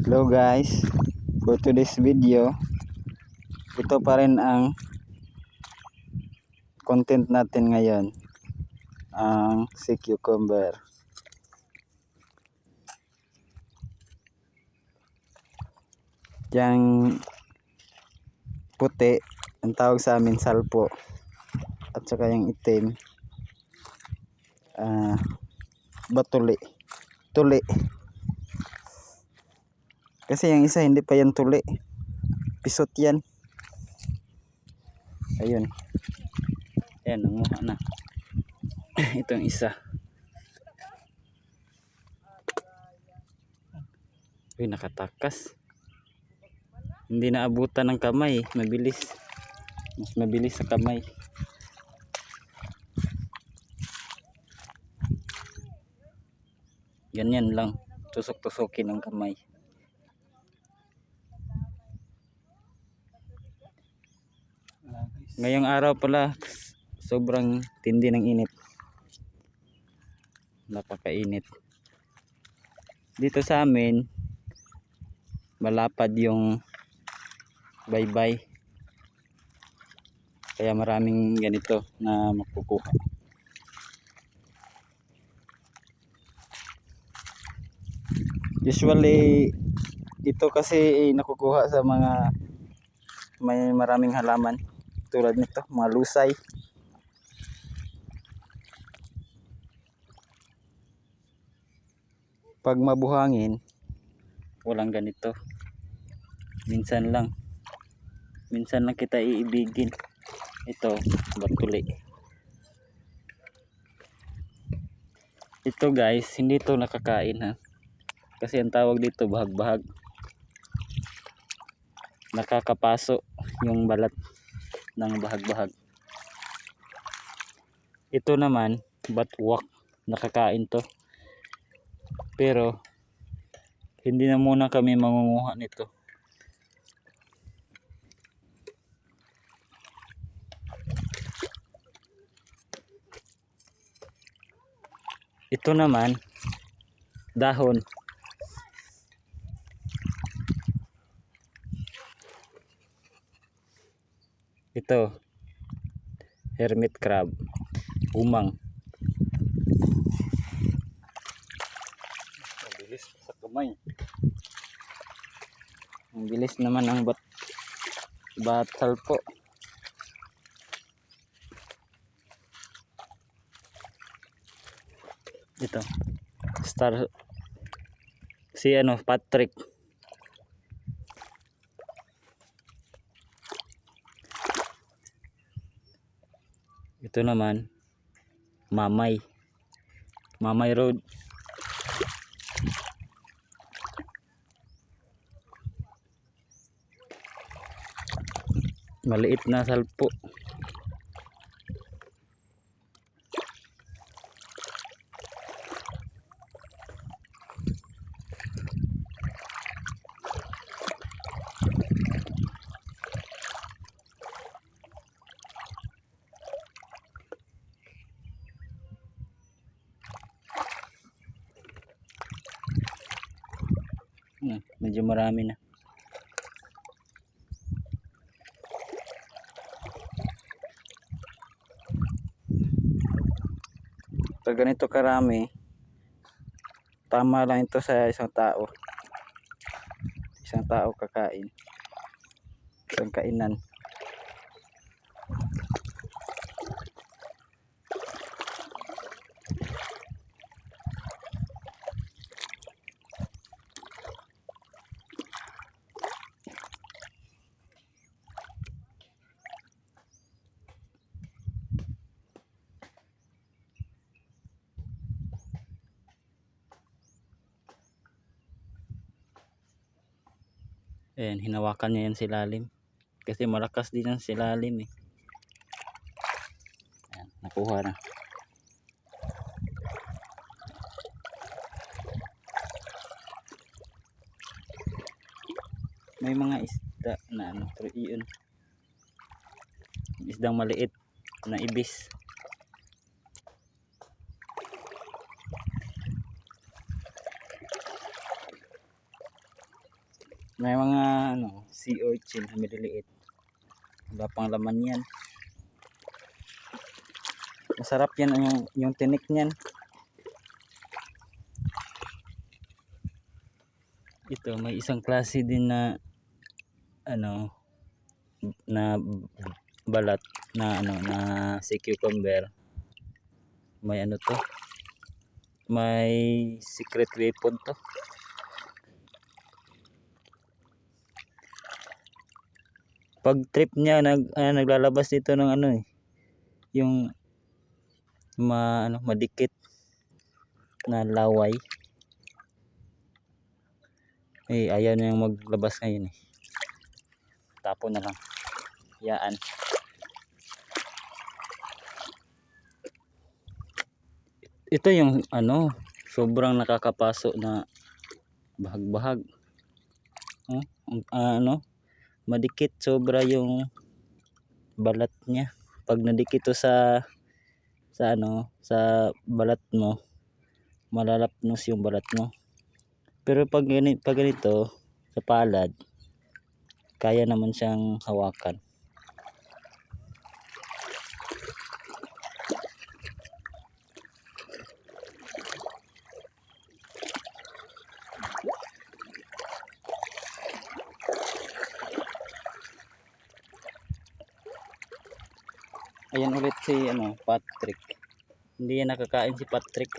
Hello guys, for today's video, ito pa rin ang content natin ngayon, ang sea cucumber. Yang puti, ang tawag sa amin salpo, at saka yung itim, batuli, tuli. Kasi yung isa hindi pa yan tuli, pisot yan. Ayun, ayan, nanguha na. Itong isa, uy, nakatakas, hindi naabutan ng kamay, mabilis, mas mabilis sa kamay. Ganyan lang, tusok-tusokin ng kamay. Ngayong araw pala, sobrang tindi ng init. Napakainit. Dito sa amin, malapad yung baybay. Kaya maraming ganito na makukuha. Usually, ito kasi nakukuha sa mga may maraming halaman. Tulad nito, mga lusay. Pag mabuhangin, walang ganito. Minsan lang kita iibigin. Ito, batuli. Ito guys, hindi ito nakakain ha. Kasi ang tawag dito bahag-bahag. Nakakapaso yung balat ng bahag-bahag. Ito naman, batwak. Nakakain to. Pero hindi na muna kami mangunguha nito. Ito naman, dahon. Ito, hermit crab, umang. Ang bilis sa kamay. Ang bilis naman ang bat salpo. Ito, star, si Patrick. Ito naman, mamay road. Maliit na salpo. Medyo marami na. Pag ganito karami, tama lang ito sa isang tao. Isang tao kakain. Isang kainan. Ayan, hinawakan niya yan silalim. Kasi malakas din ang silalim eh. Ayan, nakuha na. May mga isda na pero iyon. Isdang maliit na ibis. May mga ano, sea urchin na maliliit. Wala pang laman yan. Masarap yan yung tinik niyan. Ito may isang klase din na ano na balat na ano na sea cucumber. May ano to? May secret weapon to. Pag trip niya naglalabas dito ng ano eh, yung madikit na laway. Eh ayaw niyang maglabas ngayon eh. Tapon na lang. Yaan. Ito yung ano, sobrang nakakapaso na bahag-bahag. Madikit sobra yung balat niya. Pag nadikit to sa balat mo, malalapnos yung balat mo. Pero pag ganito sa palad, kaya naman siyang hawakan. Ayan ulit si Patrick. Hindi yan nakakain si Patrick.